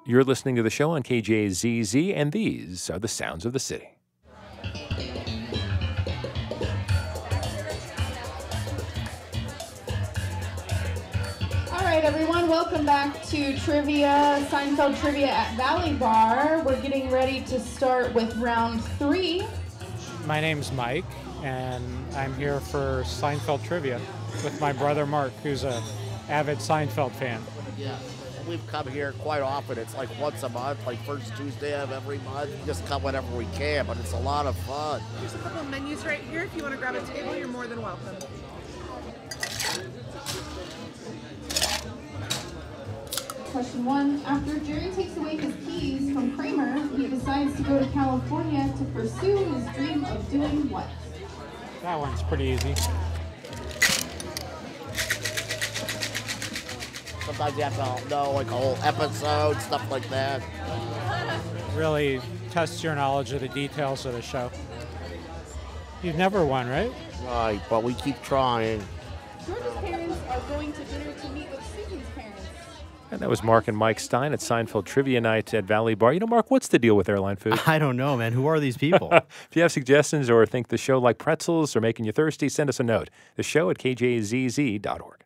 You're listening to the show on KJZZ, and these are the sounds of the city. All right, everyone, welcome back to Trivia, Seinfeld Trivia at Valley Bar. We're getting ready to start with round 3. My name's Mike, and I'm here for Seinfeld Trivia with my brother Mark, who's an avid Seinfeld fan. Yeah, we've come here quite often. It's like once a month, like first Tuesday of every month. Just come whenever we can, but it's a lot of fun. There's a couple of menus right here. If you want to grab a table, you're more than welcome. Question 1. After Jerry takes away his keys from Kramer, he decides to go to California to pursue his dream of doing what? That one's pretty easy. Sometimes you have to know like a whole episode, stuff like that. Really tests your knowledge of the details of the show. You've never won, right? Right, but we keep trying. George's parents are going to dinner to meet with Susan's parents. And that was Mark and Mike Stein at Seinfeld Trivia Night at Valley Bar. You know, Mark, what's the deal with airline food? I don't know, man. Who are these people? If you have suggestions or think the show like pretzels or making you thirsty, send us a note. The show at kjzz.org.